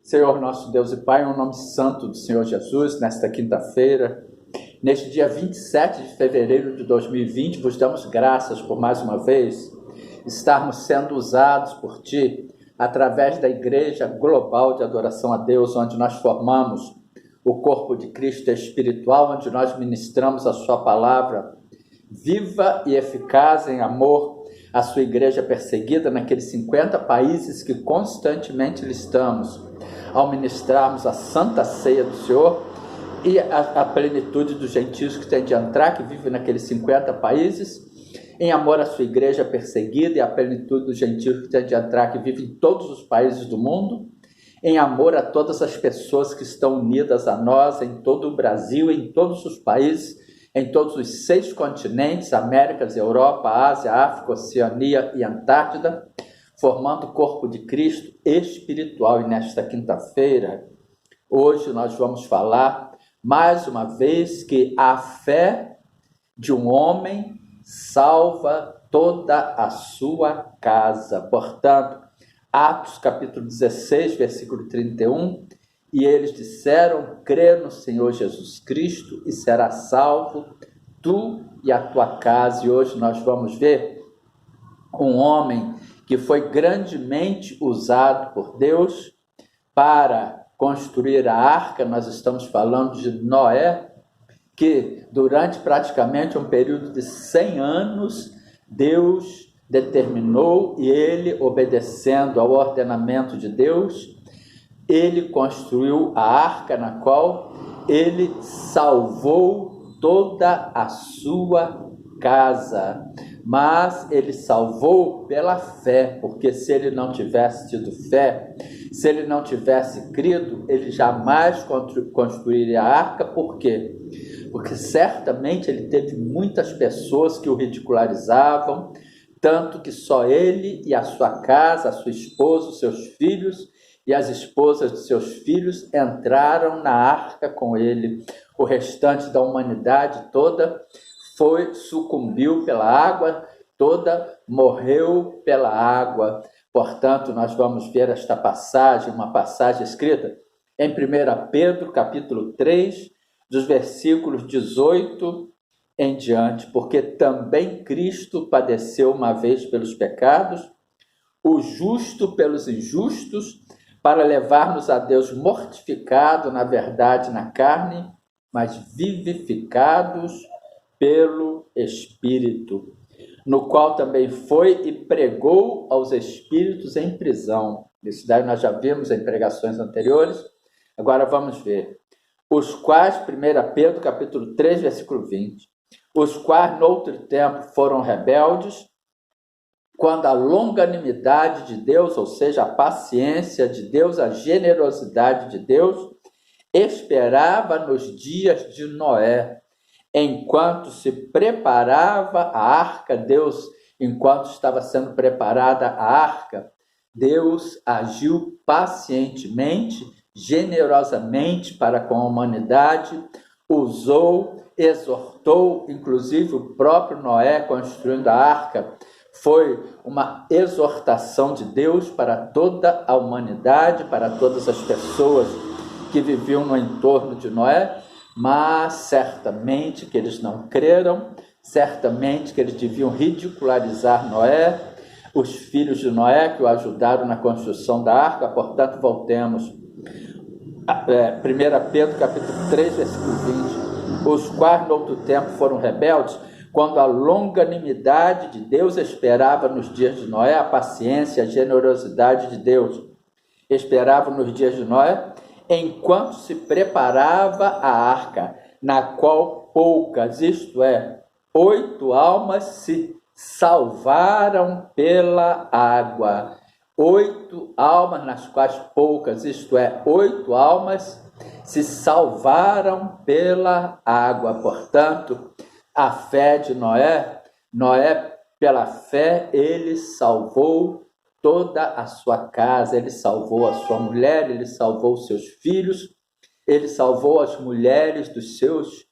Senhor nosso Deus e Pai, em nome santo do Senhor Jesus, nesta quinta-feira, neste dia 27 de fevereiro de 2020, vos damos graças por mais uma vez estarmos sendo usados por Ti através da Igreja Global de Adoração a Deus, onde nós formamos o corpo de Cristo espiritual, onde nós ministramos a Sua palavra viva e eficaz em amor à Sua igreja perseguida naqueles 50 países que constantemente listamos, ao ministrarmos a Santa Ceia do Senhor e a plenitude dos gentios que tem de entrar, que vive naqueles 50 países, em amor à Sua igreja perseguida e a plenitude dos gentios que tem de entrar, que vive em todos os países do mundo, em amor a todas as pessoas que estão unidas a nós em todo o Brasil, em todos os países, em todos os 6 continentes, Américas, Europa, Ásia, África, Oceania e Antártida, formando o corpo de Cristo espiritual. E nesta quinta-feira, hoje nós vamos falar mais uma vez que a fé de um homem salva toda a sua casa. Portanto, Atos capítulo 16, versículo 31, e eles disseram: crê no Senhor Jesus Cristo e será salvo tu e a tua casa. E hoje nós vamos ver um homem que foi grandemente usado por Deus para construir a arca. Nós estamos falando de Noé, que durante praticamente um período de 100 anos, Deus determinou, e ele, obedecendo ao ordenamento de Deus, ele construiu a arca na qual ele salvou toda a sua casa. Mas ele salvou pela fé, porque se ele não tivesse tido fé, se ele não tivesse crido, ele jamais construiria a arca. Por quê? Porque certamente ele teve muitas pessoas que o ridicularizavam, tanto que só ele e a sua casa, a sua esposa, os seus filhos e as esposas de seus filhos entraram na arca com ele. O restante da humanidade toda sucumbiu pela água, toda morreu pela água. Portanto, nós vamos ver esta passagem, uma passagem escrita em 1 Pedro, capítulo 3, dos versículos 18 em diante, porque também Cristo padeceu uma vez pelos pecados, o justo pelos injustos, para levar-nos a Deus mortificado na verdade na carne, mas vivificados pelo Espírito, no qual também foi e pregou aos espíritos em prisão. Isso daí nós já vimos em pregações anteriores. Agora vamos ver. Os quais, 1 Pedro capítulo 3, versículo 20, os quais noutro tempo foram rebeldes, quando a longanimidade de Deus, ou seja, a paciência de Deus, a generosidade de Deus, esperava nos dias de Noé, enquanto se preparava a arca. Deus, enquanto estava sendo preparada a arca, Deus agiu pacientemente, generosamente para com a humanidade, usou, exortou, inclusive o próprio Noé construindo a arca, foi uma exortação de Deus para toda a humanidade, para todas as pessoas que viviam no entorno de Noé, mas certamente que eles não creram, certamente que eles deviam ridicularizar Noé, os filhos de Noé que o ajudaram na construção da arca. Portanto, voltemos. 1 Pedro capítulo 3, versículo 20, os quais no outro tempo foram rebeldes, quando a longanimidade de Deus esperava nos dias de Noé, a paciência, a generosidade de Deus esperava nos dias de Noé, enquanto se preparava a arca, na qual poucas, isto é, 8 almas se salvaram pela água. 8 almas, nas quais poucas, isto é, 8 almas se salvaram pela água. Portanto, a fé de Noé, pela fé, ele salvou toda a sua casa, ele salvou a sua mulher, ele salvou os seus filhos, ele salvou as mulheres dos seus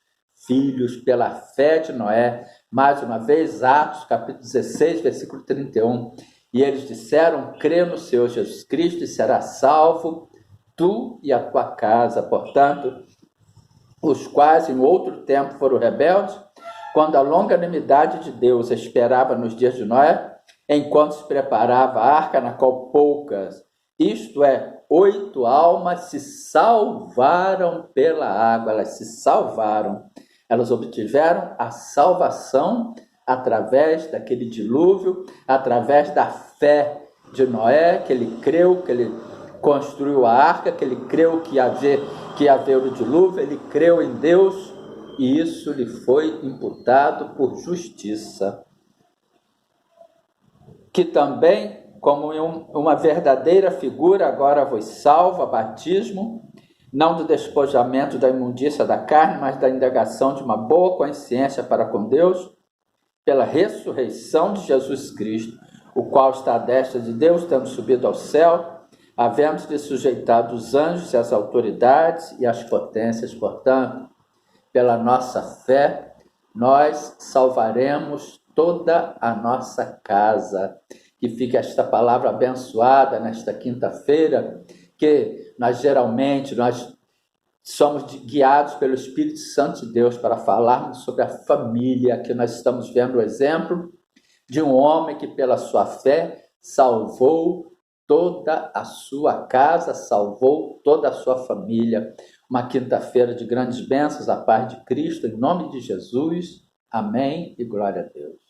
filhos pela fé de Noé. Mais uma vez, Atos capítulo 16, versículo 31. E eles disseram: crê no Senhor Jesus Cristo e será salvo tu e a tua casa. Portanto, os quais em outro tempo foram rebeldes, quando a longanimidade de Deus esperava nos dias de Noé, enquanto se preparava a arca, na qual poucas, isto é, 8 almas se salvaram pela água. Elas se salvaram, elas obtiveram a salvação através daquele dilúvio, através da fé de Noé, que ele creu, que ele construiu a arca, que ele creu que ia haver o dilúvio, ele creu em Deus, e isso lhe foi imputado por justiça. Que também, como uma verdadeira figura, agora vos salva, batismo, não do despojamento da imundícia da carne, mas da indagação de uma boa consciência para com Deus, pela ressurreição de Jesus Cristo, o qual está à destra de Deus, tendo subido ao céu, havendo-se sujeitado os anjos e as autoridades e as potências. Portanto, pela nossa fé, nós salvaremos toda a nossa casa. Que fique esta palavra abençoada nesta quinta-feira, que nós somos guiados pelo Espírito Santo de Deus para falarmos sobre a família, que nós estamos vendo o exemplo de um homem que pela sua fé salvou toda a sua casa, salvou toda a sua família. Uma quinta-feira de grandes bênçãos, a paz de Cristo, em nome de Jesus. Amém e glória a Deus.